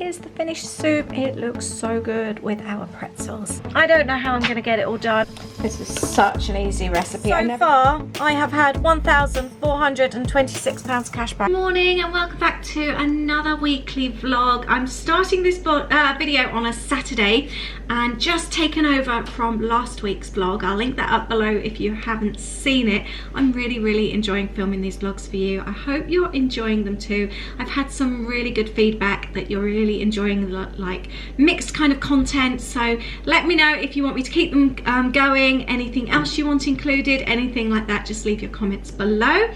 here's the finished soup. It looks so good with our pretzels. I don't know how I'm going to get it all done. This is such an easy recipe. So far, I have had £1,426 cash back. Good morning and welcome back to another weekly vlog. I'm starting this video on a Saturday and just taken over from last week's vlog. I'll link that up below if you haven't seen it. I'm really enjoying filming these vlogs for you. I hope you're enjoying them too. I've had some really good feedback that you're really enjoying the like mixed kind of content, so let me know if you want me to keep them going, anything else you want included, anything like that. Just leave your comments below.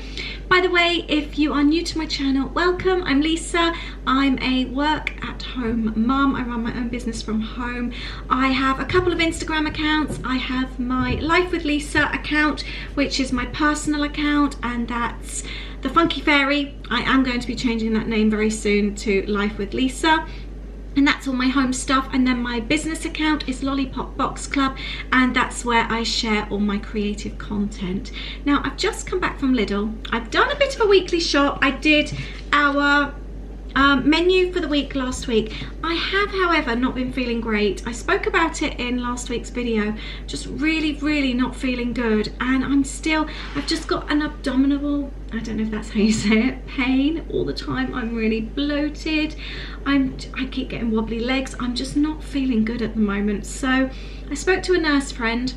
By the way, if you are new to my channel, welcome. I'm Lisa. I'm a work at home mum. I run my own business from home. I have a couple of Instagram accounts. I have my Life with Lisa account, which is my personal account, and that's the Funky Fairy. I am going to be changing that name very soon to Life with Lisa. And that's all my home stuff. And then my business account is Lollipop Box Club, and that's where I share all my creative content. Now, I've just come back from Lidl. I've done a bit of a weekly shop. I did our menu for the week last week. I have, however, not been feeling great. I spoke about it in last week's video. Just really not feeling good, and I've just got an abdominal, I don't know if that's how you say it, pain all the time. I'm really bloated. I keep getting wobbly legs. I'm just not feeling good at the moment. So I spoke to a nurse friend,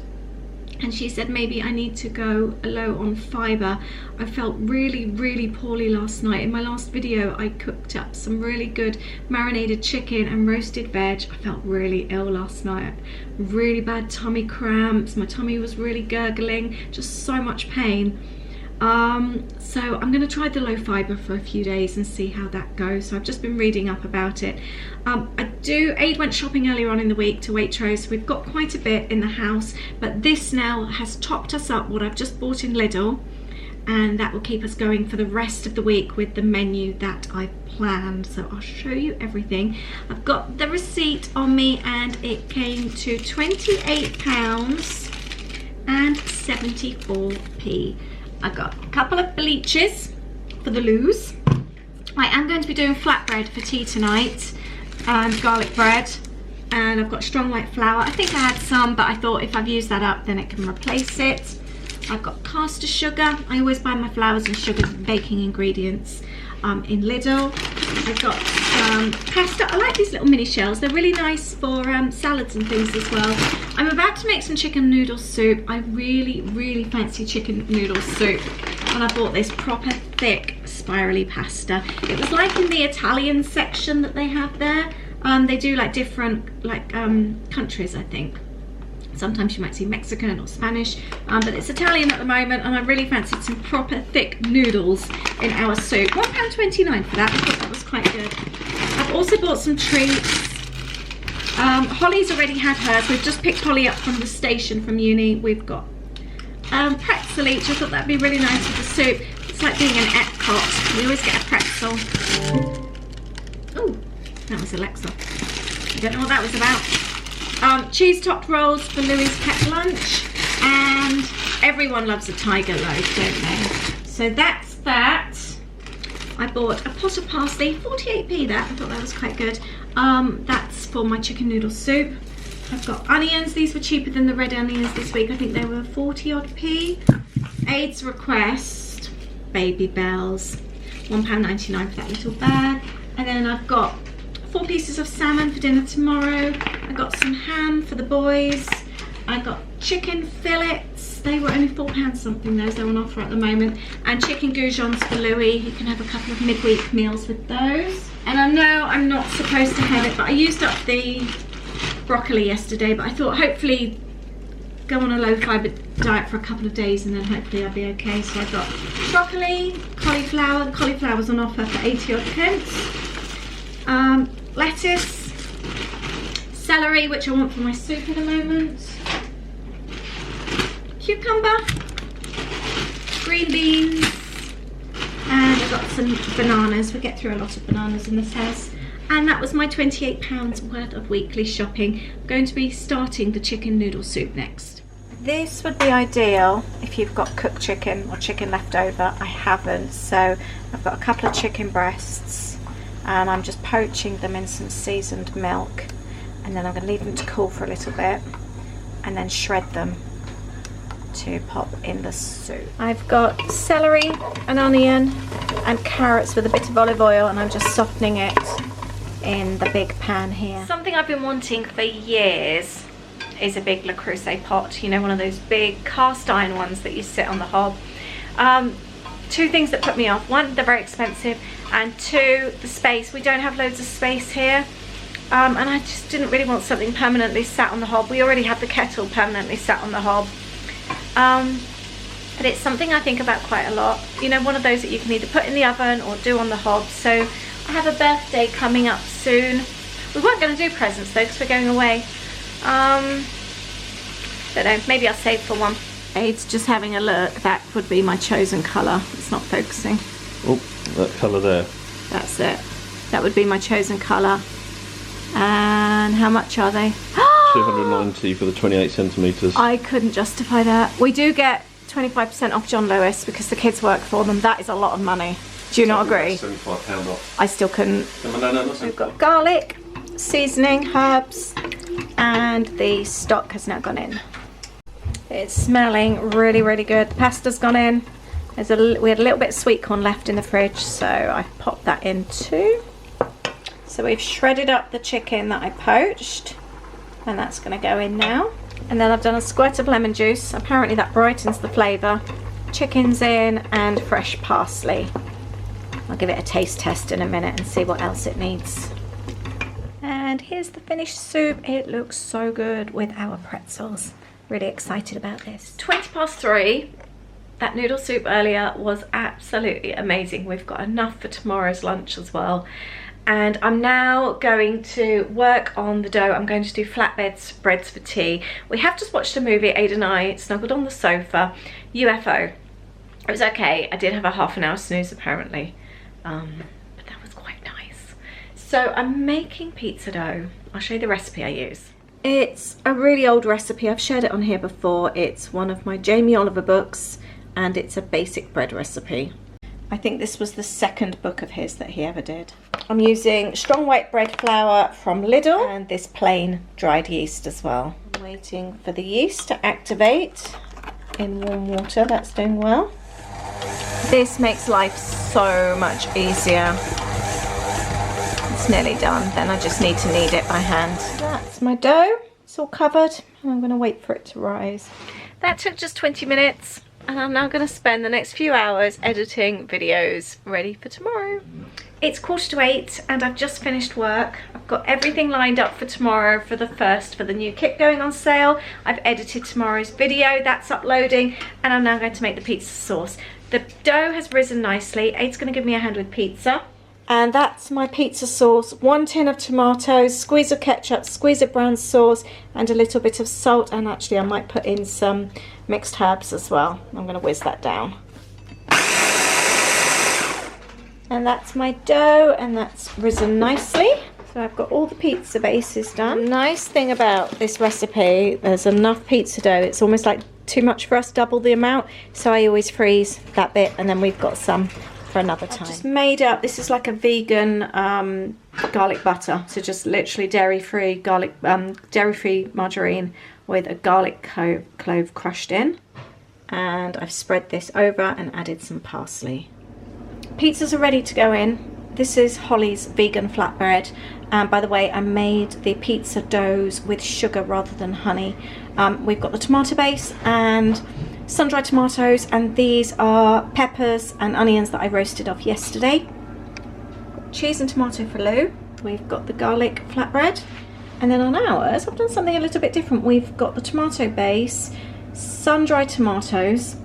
and she said maybe I need to go low on fibre. I felt really poorly last night. In my last video, I cooked up some really good marinated chicken and roasted veg. I felt really ill last night. Really bad tummy cramps. My tummy was really gurgling, just so much pain. So I'm going to try the low fibre for a few days and see how that goes. So I've just been reading up about it. Aid went shopping earlier on in the week to Waitrose. We've got quite a bit in the house, but this now has topped us up what I've just bought in Lidl, and that will keep us going for the rest of the week with the menu that I've planned. So I'll show you everything. I've got the receipt on me, and it came to £28.74p. I got a couple of bleaches for the loos. I am going to be doing flatbread for tea tonight, garlic bread, and I've got strong white flour. I think I had some, but I thought if I've used that up, then it can replace it. I've got caster sugar. I always buy my flours and sugars and baking ingredients in Lidl. I've got pasta. I like these little mini shells. They're really nice for salads and things as well. I'm about to make some chicken noodle soup. I really fancy chicken noodle soup, and I bought this proper thick spirally pasta. It was like in the Italian section that they have there. They do like different countries, I think. Sometimes you might see Mexican or Spanish, but it's Italian at the moment, and I really fancied some proper thick noodles in our soup. £1.29 for that. I thought that was quite good. I've also bought some treats. Holly's already had hers. We've just picked Holly up from the station from uni. We've got pretzel each. I thought that'd be really nice with the soup. It's like being in Epcot. We always get a pretzel. Oh, that was Alexa. I don't know what that was about. Cheese topped rolls for Louie's pet lunch, and everyone loves a tiger loaf, don't they? So that's that. I bought a pot of parsley, 48p that. I thought that was quite good. That's for my chicken noodle soup. I've got onions. These were cheaper than the red onions this week. I think they were 40 odd p. Aid's request, baby bells, £1.99 for that little bag. And then I've got 4 pieces of salmon for dinner tomorrow. I got some ham for the boys. I got chicken fillets. They were only £4 something, those. They're on offer at the moment. And chicken goujons for Louis. He can have a couple of midweek meals with those. And I know I'm not supposed to have it, but I used up the broccoli yesterday, but I thought hopefully go on a low fibre diet for a couple of days and then hopefully I'll be okay. So I got broccoli, cauliflower. The cauliflower's on offer for 80 odd pence. Lettuce, celery, which I want for my soup at the moment, cucumber, green beans, and I've got some bananas. We get through a lot of bananas in this house. And that was my £28 worth of weekly shopping. I'm going to be starting the chicken noodle soup next. This would be ideal if you've got cooked chicken or chicken left over. I haven't, so I've got a couple of chicken breasts. and I'm just poaching them in some seasoned milk, and then I'm going to leave them to cool for a little bit and then shred them to pop in the soup. I've got celery, an onion and carrots with a bit of olive oil, and I'm just softening it in the big pan here. Something I've been wanting for years is a big Le Creuset pot, you know, one of those big cast iron ones that you sit on the hob. Two things that put me off: one, they're very expensive, and two, the space. We don't have loads of space here, and I just didn't really want something permanently sat on the hob. We already have the kettle permanently sat on the hob, but it's something I think about quite a lot. You know, one of those that you can either put in the oven or do on the hob. So I have a birthday coming up soon. We weren't going to do presents though because we're going away. Don't know, maybe I'll save for one. Aid's just having a look. That would be my chosen colour. It's not focusing. Oh, that colour there. That's it. That would be my chosen colour. And how much are they? 290 for the 28 centimetres. I couldn't justify that. We do get 25% off John Lewis because the kids work for them. That is a lot of money. Do you not agree? £75 off. I still couldn't. No, We've got garlic, seasoning, herbs, and the stock has now gone in. It's smelling really, really good. The pasta's gone in. We had a little bit of sweet corn left in the fridge, so I popped that in too. So we've shredded up the chicken that I poached, and that's going to go in now. And then I've done a squirt of lemon juice. Apparently that brightens the flavour. Chicken's in, and fresh parsley. I'll give it a taste test in a minute and see what else it needs. And here's the finished soup. It looks so good with our pretzels. Really excited about this. 3:20. That noodle soup earlier was absolutely amazing. We've got enough for tomorrow's lunch as well. And I'm now going to work on the dough. I'm going to do flatbed breads for tea. We have just watched a movie, Aid and I, snuggled on the sofa. UFO. It was okay. I did have a half an hour snooze apparently. But that was quite nice. So I'm making pizza dough. I'll show you the recipe I use. It's a really old recipe. I've shared it on here before. It's one of my Jamie Oliver books, and it's a basic bread recipe. I think this was the second book of his that he ever did. I'm using strong white bread flour from Lidl and this plain dried yeast as well. I'm waiting for the yeast to activate in warm water. That's doing well. This makes life so much easier. It's nearly done. Then I just need to knead it by hand. That's my dough. It's all covered, and I'm going to wait for it to rise. That took just 20 minutes. And I'm now going to spend the next few hours editing videos ready for tomorrow. It's 7:45 and I've just finished work. I've got everything lined up for tomorrow for the new kit going on sale. I've edited tomorrow's video, that's uploading, and I'm now going to make the pizza sauce. The dough has risen nicely. Aid's going to give me a hand with pizza. And that's my pizza sauce. 1 tin of tomatoes, squeeze of ketchup, squeeze of brown sauce, and a little bit of salt. And actually I might put in some mixed herbs as well. I'm going to whiz that down. And that's my dough, and that's risen nicely. So I've got all the pizza bases done. The nice thing about this recipe, there's enough pizza dough. It's almost like too much for us, double the amount. So I always freeze that bit, and then we've got some for another time. I've just made up, this is like a vegan garlic butter. So just literally dairy-free garlic, dairy-free margarine with a garlic clove crushed in. And I've spread this over and added some parsley. Pizzas are ready to go in. This is Holly's vegan flatbread. By the way, I made the pizza doughs with sugar rather than honey. We've got the tomato base and sun-dried tomatoes, and these are peppers and onions that I roasted off yesterday. Cheese and tomato fondue. We've got the garlic flatbread. And then on ours, I've done something a little bit different. We've got the tomato base, sun-dried tomatoes,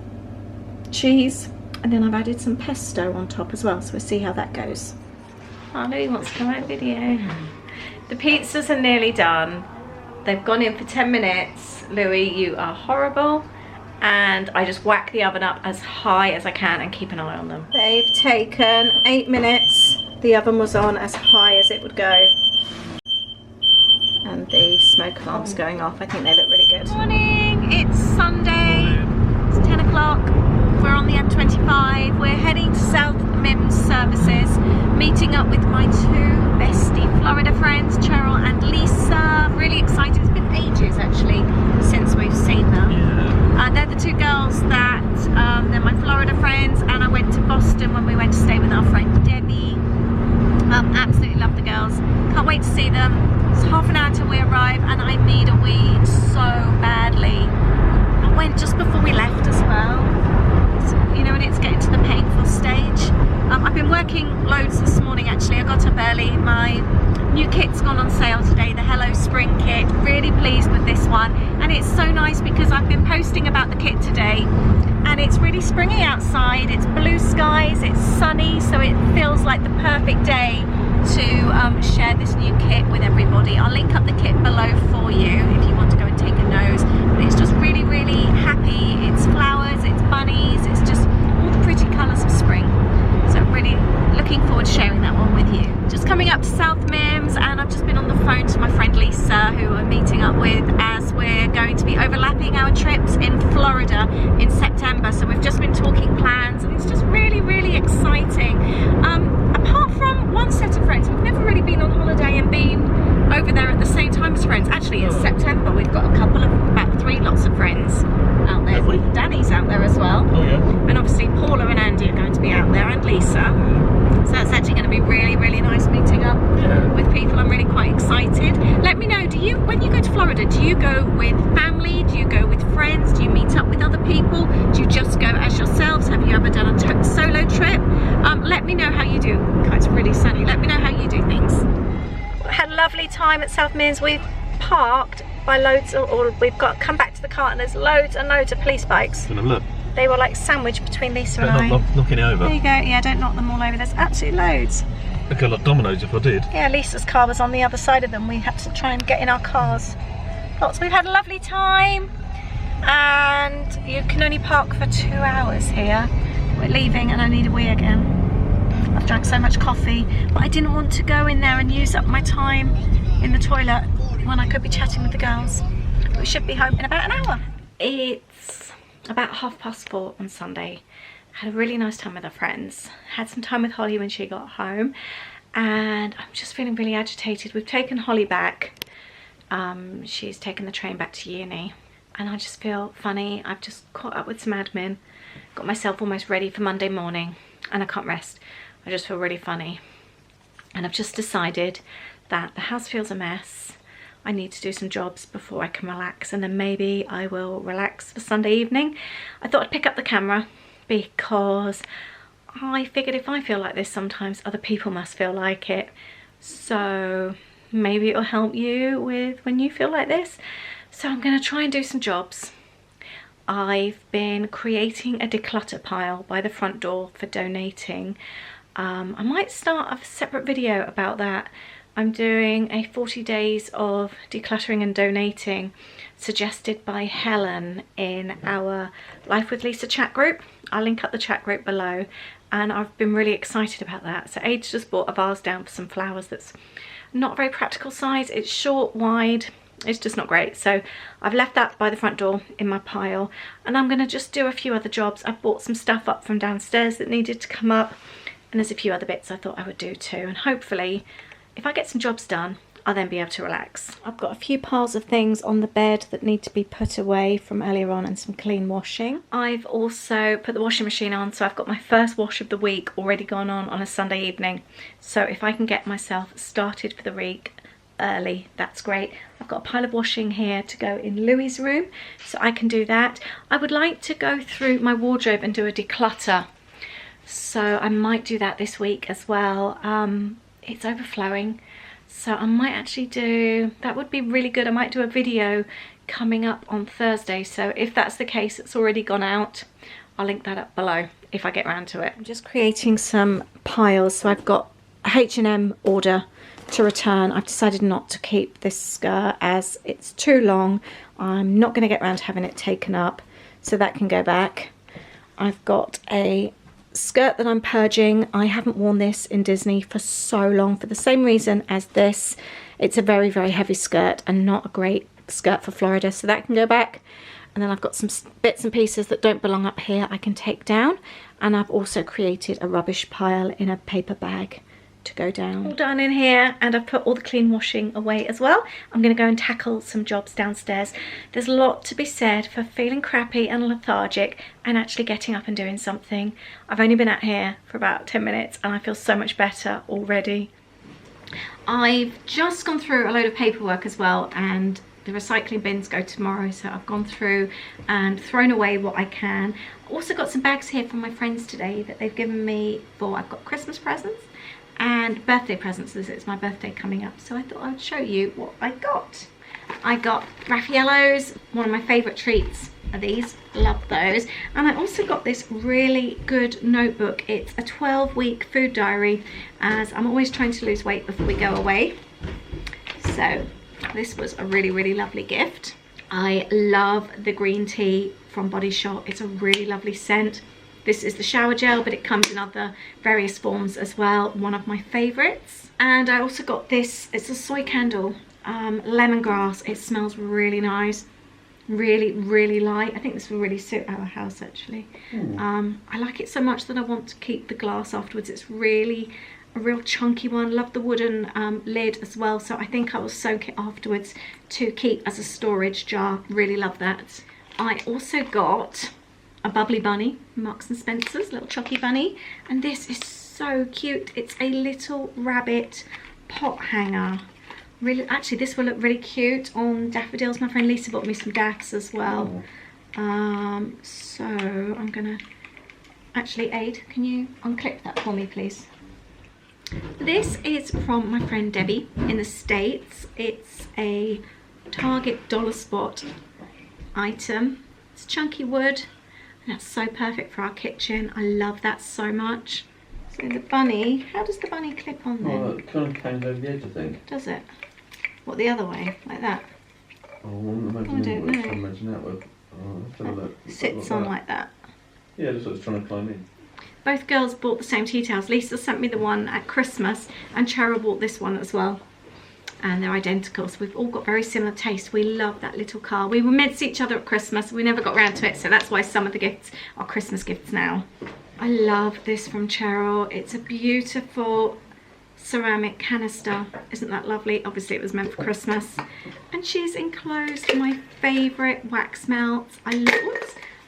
cheese, and then I've added some pesto on top as well, so we'll see how that goes. Oh, Louis wants to come out video. The pizzas are nearly done. They've gone in for 10 minutes. Louis, you are horrible. And I just whack the oven up as high as I can and keep an eye on them. They've taken 8 minutes. The oven was on as high as it would go. And the smoke alarm's going off. I think they look really good. Morning, it's Sunday. It's 10 o'clock. We're on the M25. We're heading to South Mims services, meeting up with my Boston when we went to stay with our friend Debbie. Absolutely love the girls. Can't wait to see them. It's half an hour till we arrive and I need a wee so badly. I went just before we left as well. So, you know, when it's getting to the painful stage. I've been working loads this morning actually. I got up early. My new kit's gone on sale today, the Hello Spring kit. Really pleased with this one. And it's so nice because I've been posting about the kit today and it's really springy outside. It's blue skies, it's sunny, so it feels like the perfect day to share this new kit with everybody. I'll link up the kit below for you if you want to go and take a nose. But it's just really, really happy. It's flowers, it's bunnies, it's just all the pretty colours of spring. So I'm really looking forward to sharing that one with you. Just coming up to South Mims, and I've just been on the phone to my friend Lisa, who I'm meeting up with as we're going to be overlapping our trips in Florida in September. So we've just been talking plans and it's just really, really exciting. Apart from one set of friends, we've never really been on holiday and been over there at the same time as friends. Actually, it's September. We've got a couple of, about 3 lots of friends out there. Danny's out there as well. Oh yeah. And obviously Paula and Andy are going to be out there, and Lisa. So that's actually going to be really, really nice meeting up with people. I'm really quite excited. Let me know, when you go to Florida, do you go with family? Do you go with friends? Do you meet up with other people? Do you just go as yourselves? Have you ever done a solo trip? Let me know how you do. It's really sunny. Let me know how you do things. We had a lovely time at South Mears. We've parked by loads, or we've got come back to the car and there's loads and loads of police bikes. Gonna look. They were like sandwiched between Lisa and I. Not knocking it over. There you go. Yeah, don't knock them all over. There's absolutely loads. Look a lot of dominoes if I did. Yeah, Lisa's car was on the other side of them. We had to try and get in our cars. Lots. We've had a lovely time, and you can only park for 2 hours here. We're leaving, and I need a wee again. I've drank so much coffee, but I didn't want to go in there and use up my time in the toilet when I could be chatting with the girls. We should be home in about an hour. It's about 4:30 on Sunday. Had a really nice time with our friends. Had some time with Holly when she got home, and I'm just feeling really agitated. We've taken Holly back. She's taken the train back to uni, and I just feel funny. I've just caught up with some admin, got myself almost ready for Monday morning, and I can't rest. I just feel really funny, and I've just decided that the house feels a mess. I need to do some jobs before I can relax, and then maybe I will relax for Sunday evening. I thought I'd pick up the camera because I figured if I feel like this sometimes, other people must feel like it. So maybe it'll help you with when you feel like this. So I'm going to try and do some jobs. I've been creating a declutter pile by the front door for donating. I might start a separate video about that. I'm doing a 40 days of decluttering and donating suggested by Helen in our Life with Lisa chat group. I'll link up the chat group below, and I've been really excited about that. So Age just bought a vase down for some flowers that's not very practical size. It's short, wide, it's just not great. So I've left that by the front door in my pile, and I'm going to just do a few other jobs. I've bought some stuff up from downstairs that needed to come up, and there's a few other bits I thought I would do too, and hopefully if I get some jobs done, I'll then be able to relax. I've got a few piles of things on the bed that need to be put away from earlier on, and some clean washing. I've also put the washing machine on, so I've got my first wash of the week already gone on a Sunday evening. So if I can get myself started for the week early, that's great. I've got a pile of washing here to go in Louie's room, so I can do that. I would like to go through my wardrobe and do a declutter, so I might do that this week as well. It's overflowing, so I might actually do, that would be really good. I might do a video coming up on Thursday, so if that's the case, it's already gone out. I'll link that up below if I get around to it. I'm just creating some piles, so I've got a H&M order to return. I've decided not to keep this skirt as it's too long. I'm not going to get around to having it taken up, so that can go back. I've got a skirt that I'm purging. I haven't worn this in Disney for so long for the same reason as this. It's a very, very heavy skirt and not a great skirt for Florida, so that can go back. And then I've got some bits and pieces that don't belong up here I can take down, and I've also created a rubbish pile in a paper bag to go down. All done in here, and I've put all the clean washing away as well. I'm going to go and tackle some jobs downstairs. There's a lot to be said for feeling crappy and lethargic and actually getting up and doing something. I've only been out here for about 10 minutes and I feel so much better already. I've just gone through a load of paperwork as well, and the recycling bins go tomorrow, so I've gone through and thrown away what I can. Also got some bags here from my friends today that they've given me for, I've got Christmas presents and birthday presents as it's my birthday coming up, so I thought I'd show you what I got. I got Raffaello's, one of my favourite treats are these, love those. And I also got this really good notebook. It's a 12-week food diary, as I'm always trying to lose weight before we go away. So this was a really lovely gift. I love the green tea from Body Shop. It's a really lovely scent. This is the shower gel, but it comes in other various forms as well. One of my favorites. And I also got this, it's a soy candle, lemongrass. It smells really nice, really light. I think this will really suit our house actually. I like it so much that I want to keep the glass afterwards. It's really a real chunky one. Love the wooden lid as well, so I think I will soak it afterwards to keep as a storage jar. Really love that. I also got a bubbly bunny, Marks and Spencer's, little chucky bunny, and this is so cute. It's a little rabbit pot hanger. Really, actually this will look really cute on daffodils. My friend Lisa bought me some daffs as well. So I'm gonna actually, Aid, can you unclip that for me please? This is from my friend Debbie in the States. It's a Target dollar spot item. It's chunky wood, and that's so perfect for our kitchen. I love that so much. So the bunny, how does the bunny clip on there? Oh, it kind of hangs over the edge, I think. Does it? What, the other way? Like that? Oh, I don't know. Imagine that would. Sits on like that. Yeah, that's what it's trying to climb in. Both girls bought the same tea towels. Lisa sent me the one at Christmas, and Cheryl bought this one as well. And they're identical, so we've all got very similar tastes. We love that little car. We were meant to see each other at Christmas. We never got around to it, so that's why some of the gifts are Christmas gifts now. I love this from Cheryl. It's a beautiful ceramic canister. Isn't that lovely? Obviously it was meant for Christmas. And she's enclosed my favourite wax melts.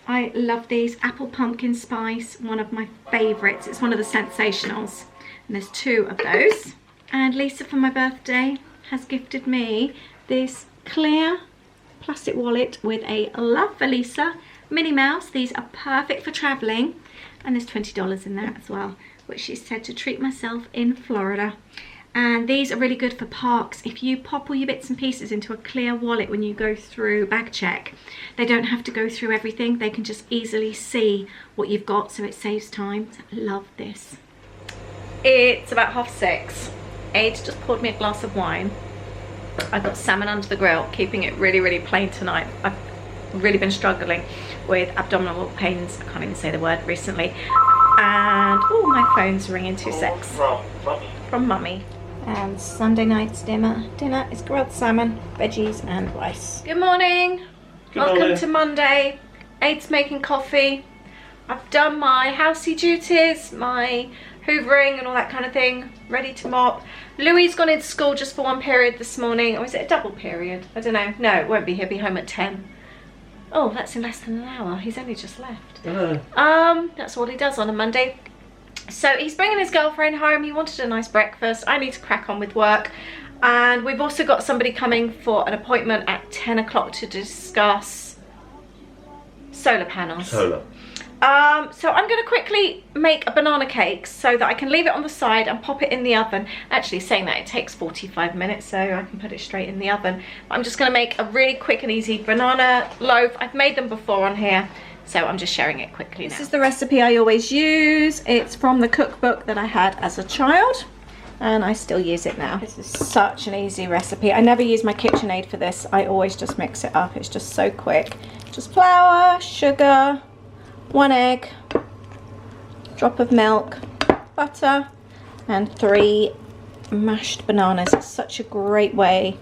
I love these. Apple pumpkin spice, one of my favourites. It's one of the sensationals. And there's 2 of those. And Lisa, for my birthday, has gifted me this clear plastic wallet with a Love for Lisa Minnie Mouse. These are perfect for travelling, and there's $20 in there as well, which she said to treat myself in Florida. And these are really good for parks. If you pop all your bits and pieces into a clear wallet when you go through bag check, they don't have to go through everything. They can just easily see what you've got, so it saves time. So I love this. It's about 6:30. Aid just poured me a glass of wine. I got salmon under the grill, keeping it really plain tonight. I've really been struggling with abdominal pains. I can't even say the word recently. And oh, my phone's ringing. 2 secs. From Mummy. And Sunday night's dinner is grilled salmon, veggies and rice. Good morning. Welcome to Monday. Aid's making coffee. I've done my housey duties, my hoovering and all that kind of thing, ready to mop. Louis gone into school just for 1 period this morning, or is it a double period? I don't know. No, it won't be. He'll be home at 10. Oh, that's in less than an hour. He's only just left. That's all he does on a Monday. So he's bringing his girlfriend home. He wanted a nice breakfast. I need to crack on with work. And we've also got somebody coming for an appointment at 10 o'clock to discuss solar panels. So I'm going to quickly make a banana cake so that I can leave it on the side and pop it in the oven. Actually, saying that, it takes 45 minutes, so I can put it straight in the oven. But I'm just going to make a really quick and easy banana loaf. I've made them before on here, so I'm just sharing it quickly now. This is the recipe I always use. It's from the cookbook that I had as a child, and I still use it now. This is such an easy recipe. I never use my KitchenAid for this. I always just mix it up. It's just so quick. Just flour, sugar, 1 egg, drop of milk, butter, and 3 mashed bananas. It's such a great way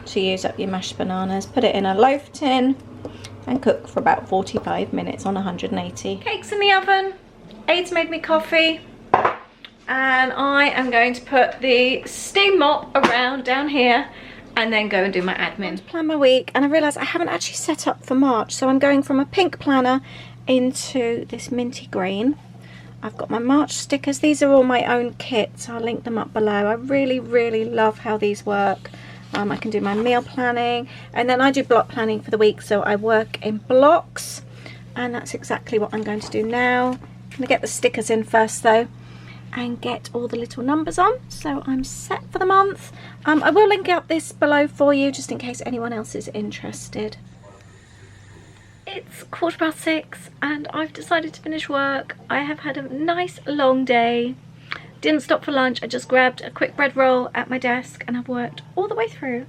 to use up your mashed bananas. Put it in a loaf tin and cook for about 45 minutes on 180. Cake's in the oven. Aid's made me coffee. and I am going to put the steam mop around down here and then go and do my admin. Plan my week, and I realise I haven't actually set up for March, so I'm going from a pink planner into this minty green. I've got my March stickers. These are all my own kits. I'll link them up below. I really love how these work. I can do my meal planning, and then I do block planning for the week, so I work in blocks, and that's exactly what I'm going to do now. I'm going to get the stickers in first though and get all the little numbers on, so I'm set for the month. I will link up this below for you just in case anyone else is interested. It's 6:15 and I've decided to finish work. I have had a nice long day. Didn't stop for lunch. I just grabbed a quick bread roll at my desk and I've worked all the way through.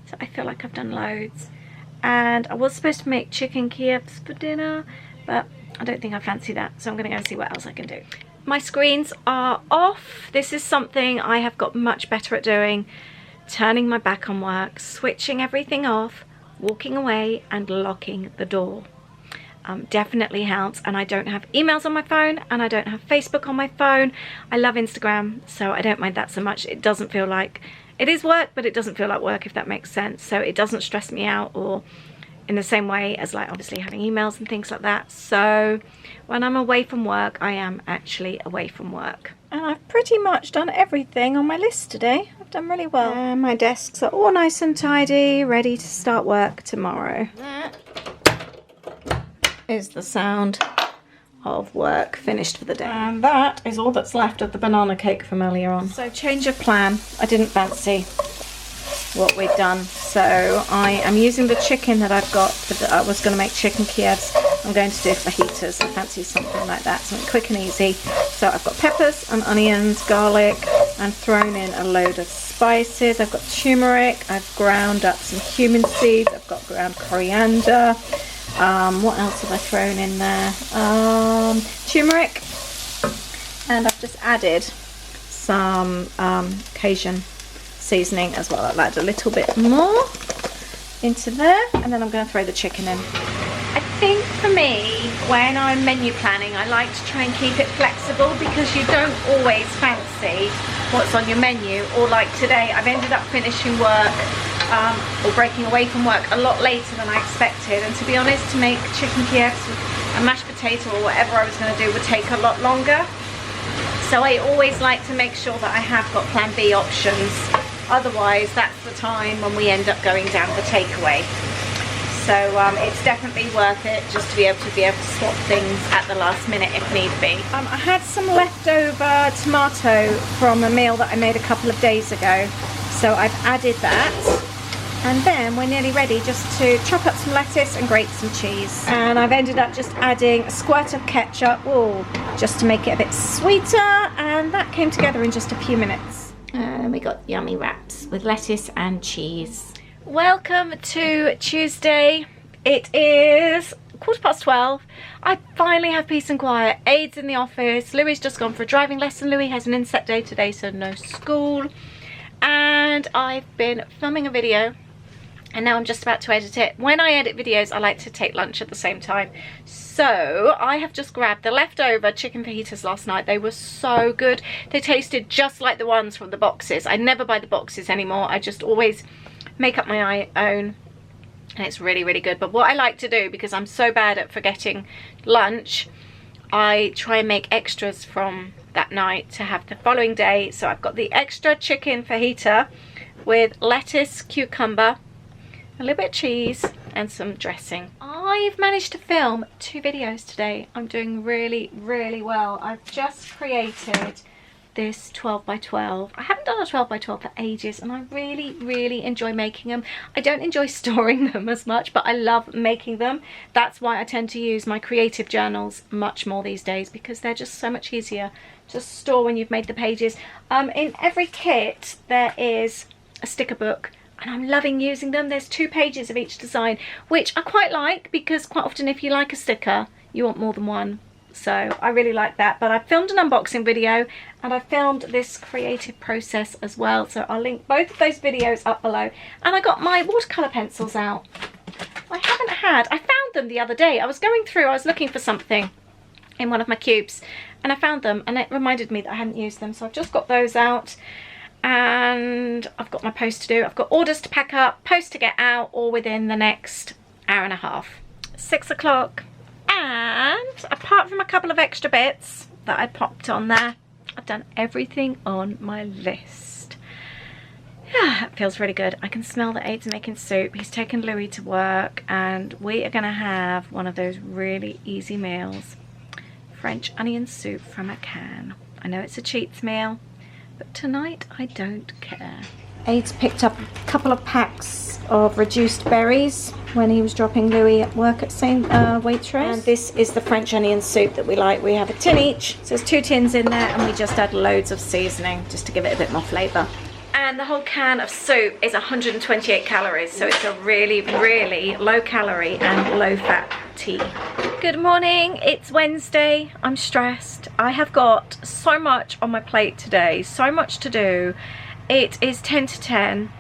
So I feel like I've done loads. And I was supposed to make chicken Kievs for dinner, but I don't think I fancy that. So I'm going to go and see what else I can do. My screens are off. This is something I have got much better at doing. Turning my back on work, switching everything off, walking away and locking the door. Definitely helps, and I don't have emails on my phone and I don't have Facebook on my phone. I love Instagram, so I don't mind that so much. It doesn't feel like, it is work, but it doesn't feel like work, if that makes sense. So it doesn't stress me out, or in the same way as like obviously having emails and things like that. So when I'm away from work, I am actually away from work. And I've pretty much done everything on my list today. I've done really well. My desks are all nice and tidy, ready to start work tomorrow. That is the sound of work finished for the day. And that is all that's left of the banana cake from earlier on. So change of plan. I didn't fancy what we've done, so I am using the chicken that I've got. I was going to make chicken Kievs. I'm going to do fajitas. I fancy something like that, something quick and easy. So I've got peppers and onions, garlic, and thrown in a load of spices. I've got turmeric. I've ground up some cumin seeds. I've got ground coriander. What else have I thrown in there? Turmeric, and I've just added some Cajun seasoning as well. I'll add a little bit more into there, and then I'm going to throw the chicken in. I think for me, when I'm menu planning, I like to try and keep it flexible, because you don't always fancy what's on your menu. Or like today, I've ended up finishing work or breaking away from work a lot later than I expected, and to be honest, to make chicken Kievs with a mashed potato or whatever I was going to do would take a lot longer. So I always like to make sure that I have got plan B options. Otherwise, that's the time when we end up going down the takeaway. So it's definitely worth it just to be able to swap things at the last minute if need be. I had some leftover tomato from a meal that I made a couple of days ago, so I've added that. And then we're nearly ready just to chop up some lettuce and grate some cheese. And I've ended up just adding a squirt of ketchup, just to make it a bit sweeter, and that came together in just a few minutes. And we got yummy wraps with lettuce and cheese. Welcome to Tuesday. It is 12:15. I finally have peace and quiet. Aid's in the office. Louie's just gone for a driving lesson. Louie has an inset day today, so no school. And I've been filming a video, and now I'm just about to edit it. When I edit videos, I like to take lunch at the same time. So I have just grabbed the leftover chicken fajitas last night. They were so good. They tasted just like the ones from the boxes. I never buy the boxes anymore. I just always make up my own, and it's really good. But what I like to do, because I'm so bad at forgetting lunch, I try and make extras from that night to have the following day. So I've got the extra chicken fajita with lettuce, cucumber, a little bit of cheese and some dressing. I've managed to film 2 videos today. I'm doing really well. I've just created this 12x12. I haven't done a 12x12 for ages, and I really enjoy making them. I don't enjoy storing them as much, but I love making them. That's why I tend to use my creative journals much more these days, because they're just so much easier to store when you've made the pages. In every kit there is a sticker book, and I'm loving using them. There's 2 pages of each design, which I quite like, because quite often if you like a sticker, you want more than one. So I really like that. But I filmed an unboxing video, and I filmed this creative process as well. So I'll link both of those videos up below. And I got my watercolour pencils out. I found them the other day. I was going through, I was looking for something in one of my cubes, and I found them and it reminded me that I hadn't used them, so I've just got those out. And I've got my post to do. I've got orders to pack up, post to get out, all within the next hour and a half. 6 o'clock. And apart from a couple of extra bits that I popped on there, I've done everything on my list. Yeah, it feels really good. I can smell that Aid's making soup. He's taken Louis to work and we are going to have one of those really easy meals. French onion soup from a can. I know it's a cheats meal, but tonight I don't care. Aid's picked up a couple of packs of reduced berries when he was dropping Louis at work at St. Waitrose. And this is the French onion soup that we like. We have a tin each, so there's 2 tins in there, and we just add loads of seasoning just to give it a bit more flavour. And the whole can of soup is 128 calories, so it's a really, really low calorie and low fat tea. Good morning, it's Wednesday. I'm stressed. I have got so much on my plate today, so much to do. It is 10 to 10.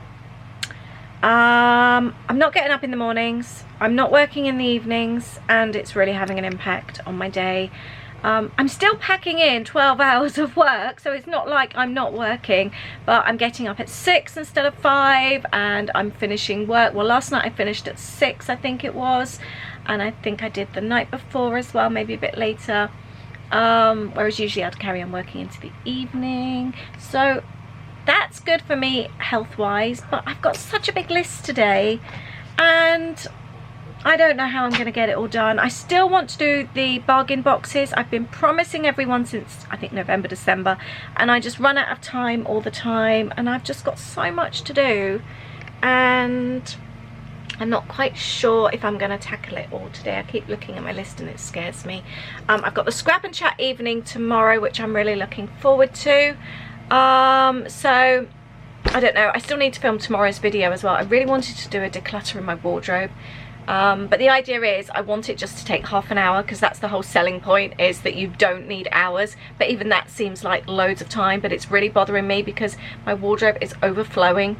I'm not getting up in the mornings, I'm not working in the evenings, and it's really having an impact on my day. I'm still packing in 12 hours of work, so it's not like I'm not working, but I'm getting up at 6 instead of 5, and I'm finishing work. Well, last night I finished at 6, I think it was, and I think I did the night before as well, maybe a bit later, whereas usually I'd carry on working into the evening. So that's good for me health-wise, but I've got such a big list today, and I don't know how I'm going to get it all done. I still want to do the bargain boxes. I've been promising everyone since, I think, November, December, and I just run out of time all the time, and I've just got so much to do, and I'm not quite sure if I'm going to tackle it all today. I keep looking at my list and it scares me. I've got the Scrap and Chat evening tomorrow, which I'm really looking forward to. So I don't know, I still need to film tomorrow's video as well. I really wanted to do a declutter in my wardrobe, but the idea is I want it just to take half an hour, because that's the whole selling point, is that you don't need hours. But even that seems like loads of time, but it's really bothering me because my wardrobe is overflowing,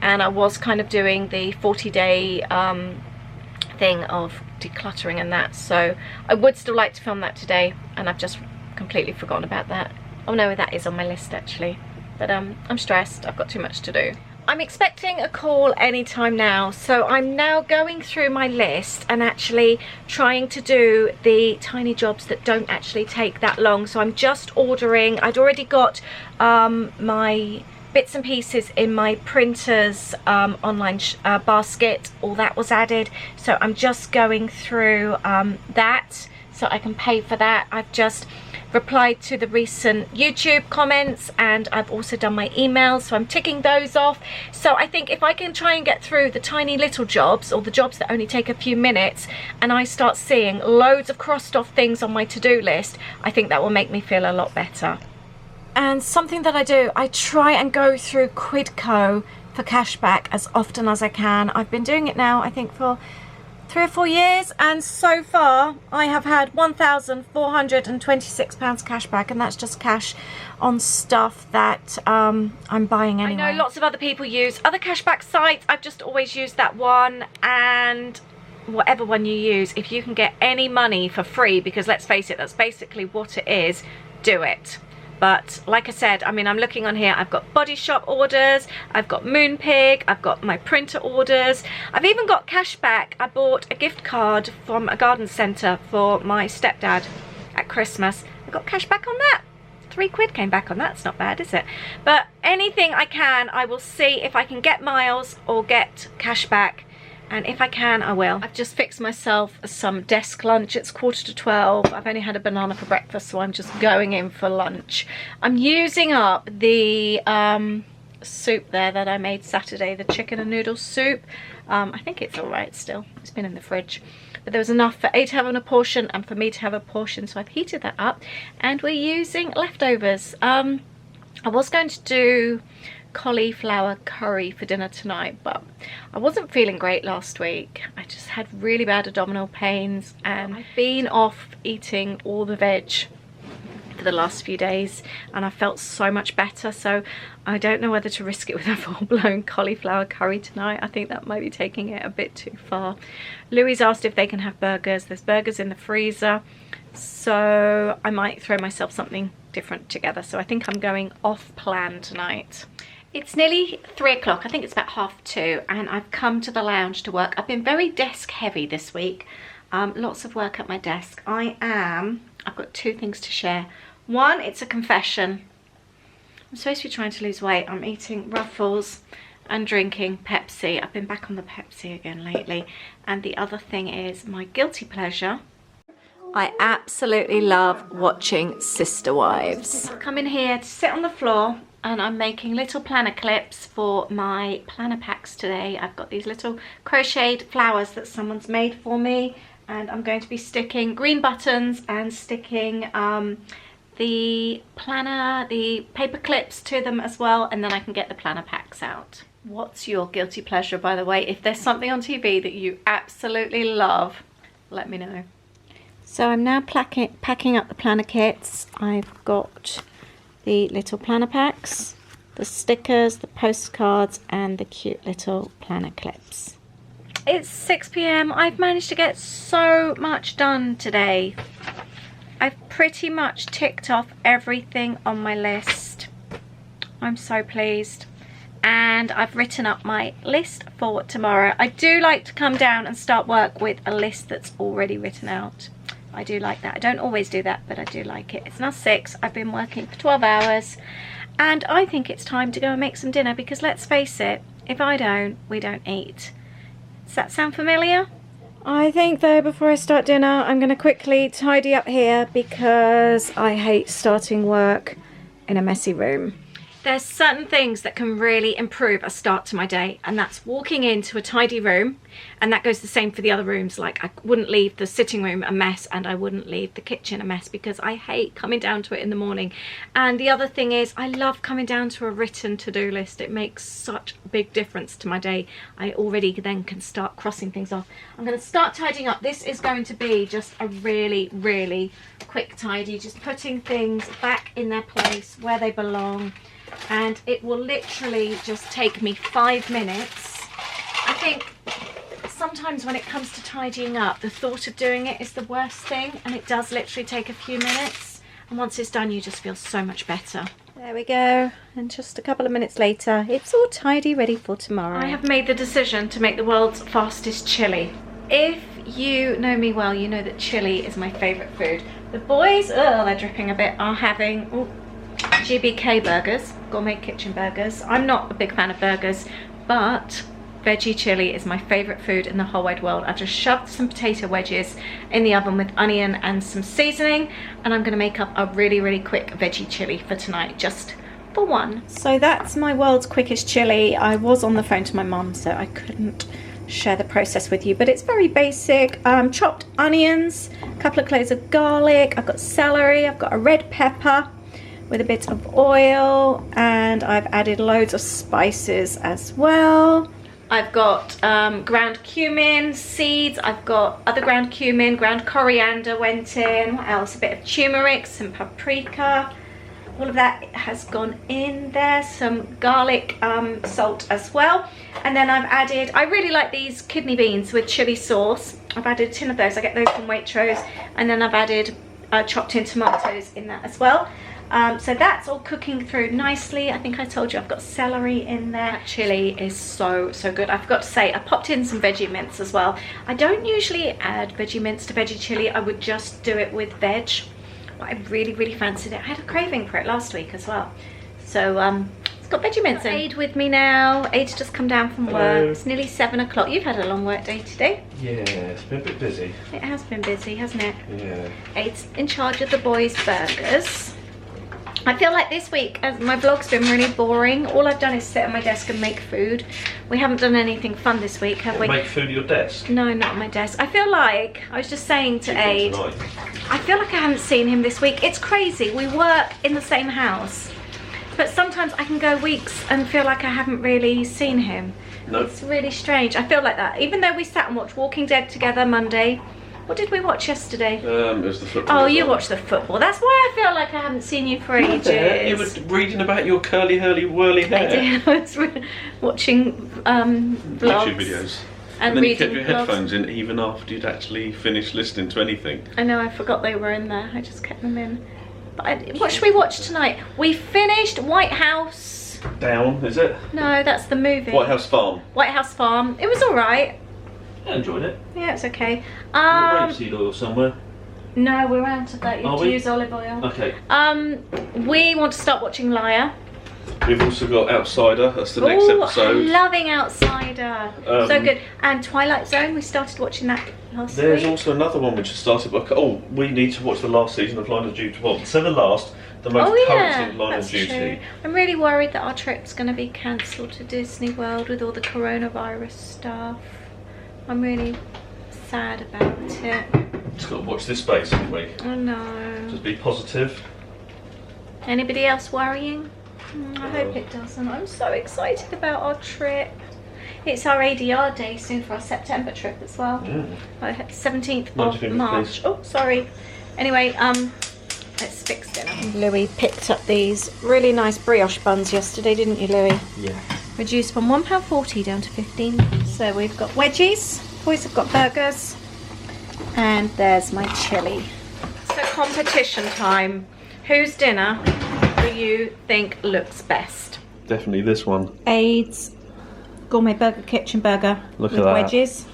and I was kind of doing the 40-day thing of decluttering and that, so I would still like to film that today, and I've just completely forgotten about that. Oh no, that is on my list actually, but I'm stressed. I've got too much to do. I'm expecting a call anytime now, so I'm now going through my list and actually trying to do the tiny jobs that don't actually take that long. So I'm just ordering. I'd already got my bits and pieces in my printer's online basket. All that was added, so I'm just going through that so I can pay for that. I've just replied to the recent YouTube comments, and I've also done my emails, so I'm ticking those off. So I think if I can try and get through the tiny little jobs, or the jobs that only take a few minutes, and I start seeing loads of crossed off things on my to-do list, I think that will make me feel a lot better. And something that I do, I try and go through Quidco for cashback as often as I can. I've been doing it now, I think, for 3 or 4 years, and so far I have had £1,426 cash back, and that's just cash on stuff that I'm buying anyway. I know lots of other people use other cashback sites. I've just always used that one, and whatever one you use, if you can get any money for free, because let's face it, that's basically what it is, do it. But like I said, I mean, I'm looking on here, I've got Body Shop orders, I've got Moonpig, I've got my printer orders, I've even got cash back. I bought a gift card from a garden centre for my stepdad at Christmas. I got cash back on that. £3 came back on that. It's not bad, is it? But anything I can, I will see if I can get miles or get cash back. And if I can, I will. I've just fixed myself some desk lunch. It's 11:45. I've only had a banana for breakfast, so I'm just going in for lunch. I'm using up the soup there that I made Saturday, the chicken and noodle soup. I think it's all right still. It's been in the fridge. But there was enough for A to have a portion and for me to have a portion, so I've heated that up. And we're using leftovers. I was going to do cauliflower curry for dinner tonight, but I wasn't feeling great last week. I just had really bad abdominal pains, and I've been off eating all the veg for the last few days, and I felt so much better, so I don't know whether to risk it with a full-blown cauliflower curry tonight. I think that might be taking it a bit too far. Louis asked if they can have burgers. There's burgers in the freezer. so I might throw myself something different together. So I think I'm going off plan tonight. It's nearly 3 o'clock, I think it's about 2:30, and I've come to the lounge to work. I've been very desk heavy this week, lots of work at my desk. I've got 2 things to share. One, it's a confession. I'm supposed to be trying to lose weight. I'm eating Ruffles and drinking Pepsi. I've been back on the Pepsi again lately. And the other thing is my guilty pleasure. I absolutely love watching Sister Wives. I've come in here to sit on the floor and I'm making little planner clips for my planner packs today. I've got these little crocheted flowers that someone's made for me, and I'm going to be sticking green buttons and sticking the paper clips to them as well, and then I can get the planner packs out. What's your guilty pleasure, by the way? If there's something on TV that you absolutely love, let me know. So I'm now packing up the planner kits. I've got the little planner packs, the stickers, the postcards, and the cute little planner clips. It's 6 p.m. I've managed to get so much done today. I've pretty much ticked off everything on my list. I'm so pleased. And I've written up my list for tomorrow. I do like to come down and start work with a list that's already written out. I do like that. I don't always do that, but I do like it. It's now 6. I've been working for 12 hours. And I think it's time to go and make some dinner, because let's face it, if I don't, we don't eat. Does that sound familiar? I think though, before I start dinner, I'm going to quickly tidy up here, because I hate starting work in a messy room. There's certain things that can really improve a start to my day, and that's walking into a tidy room, and that goes the same for the other rooms. Like, I wouldn't leave the sitting room a mess, and I wouldn't leave the kitchen a mess, because I hate coming down to it in the morning. And the other thing is, I love coming down to a written to-do list. It makes such a big difference to my day. I already then can start crossing things off. I'm going to start tidying up. This is going to be just a really, really quick tidy, just putting things back in their place where they belong. And it will literally just take me 5 minutes. I think sometimes when it comes to tidying up, the thought of doing it is the worst thing, and it does literally take a few minutes, and once it's done you just feel so much better. There we go, and just a couple of minutes later it's all tidy, ready for tomorrow. I have made the decision to make the world's fastest chili. If you know me well, you know that chili is my favourite food. The boys, oh, they're dripping a bit, are having GBK burgers, gourmet kitchen burgers. I'm not a big fan of burgers, but veggie chili is my favourite food in the whole wide world. I've just shoved some potato wedges in the oven with onion and some seasoning, and I'm going to make up a really, really quick veggie chili for tonight, just for one. So that's my world's quickest chili. I was on the phone to my mum, so I couldn't share the process with you, but it's very basic. Chopped onions, a couple of cloves of garlic, I've got celery, I've got a red pepper with a bit of oil, and I've added loads of spices as well. I've got ground cumin seeds, I've got other ground cumin, ground coriander went in, what else? A bit of turmeric, some paprika, all of that has gone in there, some garlic salt as well. And then I've added, I really like these kidney beans with chili sauce. I've added a tin of those, I get those from Waitrose, and then I've added chopped in tomatoes in that as well. So that's all cooking through nicely. I think I told you I've got celery in there. That chili is so good. I forgot to say, I popped in some veggie mince as well. I don't usually add veggie mince to veggie chili. I would just do it with veg, but I really fancied it. I had a craving for it last week as well. So it's got veggie mince in. Aid with me now. Aid's just come down from work. It's nearly 7 o'clock. You've had a long work day today. Yeah, it's been a bit busy. It has been busy, hasn't it? Yeah. Aid's in charge of the boys' burgers. I feel like this week, as my vlog's been really boring. All I've done is sit at my desk and make food. We haven't done anything fun this week, have we? Make food at your desk? No, not on my desk. I feel like, I was just saying to Aid, I feel like I haven't seen him this week. It's crazy. We work in the same house, but sometimes I can go weeks and feel like I haven't really seen him. Nope. It's really strange. I feel like that. Even though we sat and watched Walking Dead together Monday. What did we watch yesterday? It was the football. Oh, you watched the football. That's why I feel like I haven't seen you for ages. You were reading about your curly, hurly, whirly hair. I did. I was watching vlogs. YouTube videos. And then you reading kept your blogs. headphones in even after you'd actually finished listening to anything. I know, I forgot they were in there. I just kept them in. But what should we watch tonight? We finished White House. Down, is it? No, that's the movie. White House Farm. White House Farm. It was alright. I enjoyed it. Yeah, it's okay. Rapeseed oil somewhere. No, we're out of that. You have Are to we? use olive oil. Okay. We want to start watching Liar. We've also got Outsider. That's the next episode. Loving Outsider. So good. And Twilight Zone. We started watching that last There's week. also another one which has started. Oh, we need to watch the last season of Line of Duty. Well, so the last, the most current season of Line of Duty. True. I'm really worried that our trip's going to be cancelled to Disney World with all the coronavirus stuff. I'm really sad about it. Just got to watch this space, haven't we? Oh no. Just be positive. Anybody else worrying? I hope it doesn't. I'm so excited about our trip. It's our ADR day soon for our September trip as well. 17th of March. Please. Oh, sorry. Anyway, let's fix dinner. Louis picked up these really nice brioche buns yesterday, didn't you, Louis? Yeah. Reduced from £1.40 down to 15. So we've got wedgies. Boys have got burgers. And there's my chilli. So competition time. Whose dinner do you think looks best? Definitely this one. Aids Gourmet Burger Kitchen Burger Look with at that. wedges.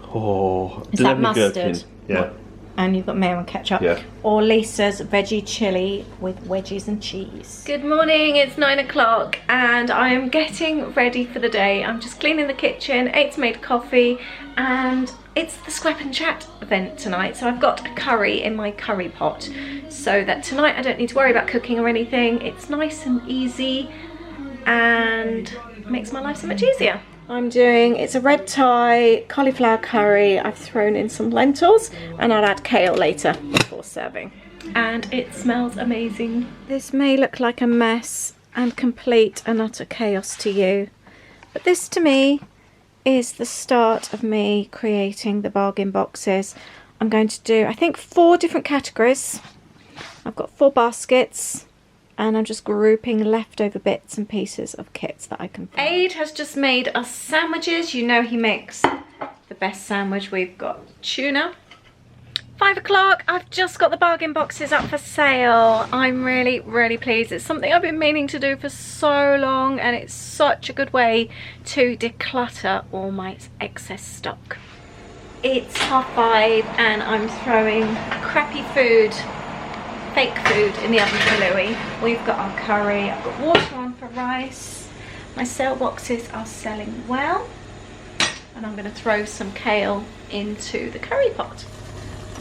Oh, Is that mustard? gherkin. Yeah. And you've got mayo and ketchup. Yeah. Or Lisa's veggie chili with wedges and cheese. Good morning, it's 9 o'clock and I am getting ready for the day. I'm just cleaning the kitchen, Aid's made coffee, and it's the Scrap and Chat event tonight. So I've got a curry in my curry pot so that tonight I don't need to worry about cooking or anything. It's nice and easy and makes my life so much easier. It's a red Thai cauliflower curry. I've thrown in some lentils and I'll add kale later before serving. And it smells amazing. This may look like a mess and complete and utter chaos to you, but this to me is the start of me creating the bargain boxes. I'm going to do, I think, 4 different categories. I've got 4 baskets. And I'm just grouping leftover bits and pieces of kits that I can find. Aid has just made us sandwiches. You know he makes the best sandwich. We've got tuna. 5 o'clock. I've just got the bargain boxes up for sale. I'm really, really pleased. It's something I've been meaning to do for so long, and it's such a good way to declutter all my excess stock. It's 5:30 and I'm throwing crappy food, fake food, in the oven for Louis. We've got our curry. I've got water on for rice. My sale boxes are selling well. And I'm going to throw some kale into the curry pot.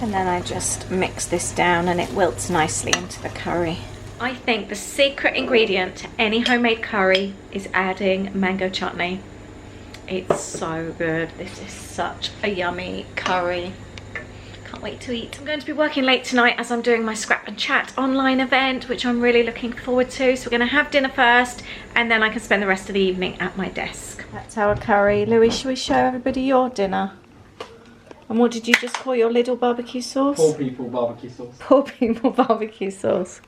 And then I just mix this down and it wilts nicely into the curry. I think the secret ingredient to any homemade curry is adding mango chutney. It's so good. This is such a yummy curry. Can't wait to eat. I'm going to be working late tonight as I'm doing my Scrap and Chat online event, which I'm really looking forward to. So we're going to have dinner first and then I can spend the rest of the evening at my desk. That's our curry. Louis, shall we show everybody your dinner? And what did you just call your Lidl barbecue sauce? Poor people barbecue sauce. Poor people barbecue sauce.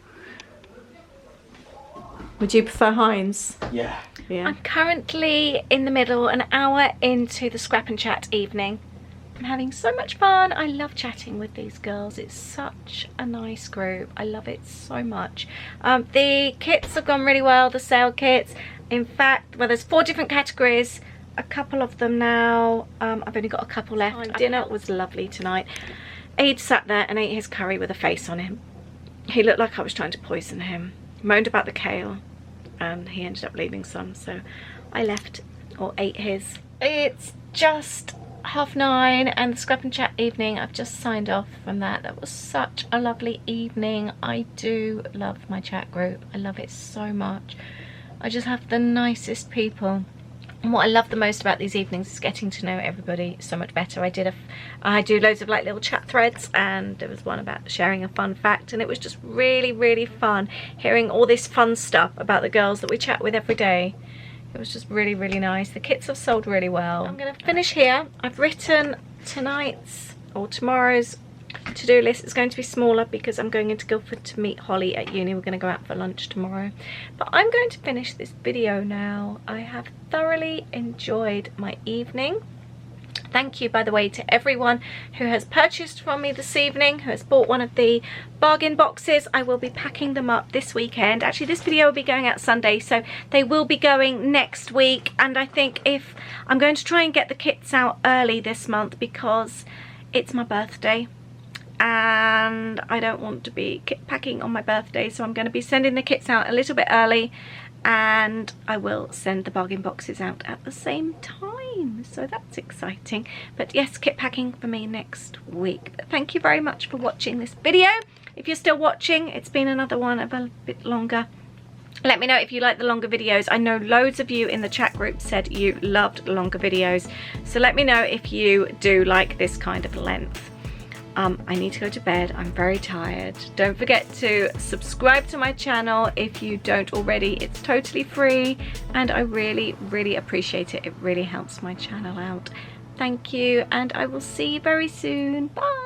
Would you prefer Heinz? Yeah. Yeah. I'm currently in the middle, an hour into the Scrap and Chat evening. I'm having so much fun. I love chatting with these girls. It's such a nice group. I love it so much. The kits have gone really well, the sale kits. In fact, well, there's 4 different categories. A couple of them now. I've only got a couple left. Dinner was lovely tonight. Aid sat there and ate his curry with a face on him. He looked like I was trying to poison him. Moaned about the kale and he ended up leaving some, so I left or ate his. It's just 9:30 and the Scrap and Chat evening. I've just signed off from that. That was such a lovely evening. I do love my chat group. I love it so much. I just have the nicest people. And what I love the most about these evenings is getting to know everybody so much better. I do loads of like little chat threads, and there was one about sharing a fun fact, and it was just really, really fun hearing all this fun stuff about the girls that we chat with every day. It was just really, really nice. The kits have sold really well. I'm going to finish here. I've written tonight's or tomorrow's to-do list. It's going to be smaller because I'm going into Guildford to meet Holly at uni. We're going to go out for lunch tomorrow. But I'm going to finish this video now. I have thoroughly enjoyed my evening. Thank you, by the way, to everyone who has purchased from me this evening, who has bought one of the bargain boxes. I will be packing them up this weekend. Actually, this video will be going out Sunday, so they will be going next week. And I think if I'm going to try and get the kits out early this month because it's my birthday and I don't want to be kit packing on my birthday, so I'm going to be sending the kits out a little bit early, and I will send the bargain boxes out at the same time, so that's exciting. But yes, kit packing for me next week. But thank you very much for watching this video. If you're still watching, it's been another one of a bit longer. Let me know if you like the longer videos. I know loads of you in the chat group said you loved longer videos, so let me know if you do like this kind of length. I need to go to bed. I'm very tired. Don't forget to subscribe to my channel if you don't already. It's totally free and I really, really appreciate it. It really helps my channel out. Thank you, and I will see you very soon. Bye.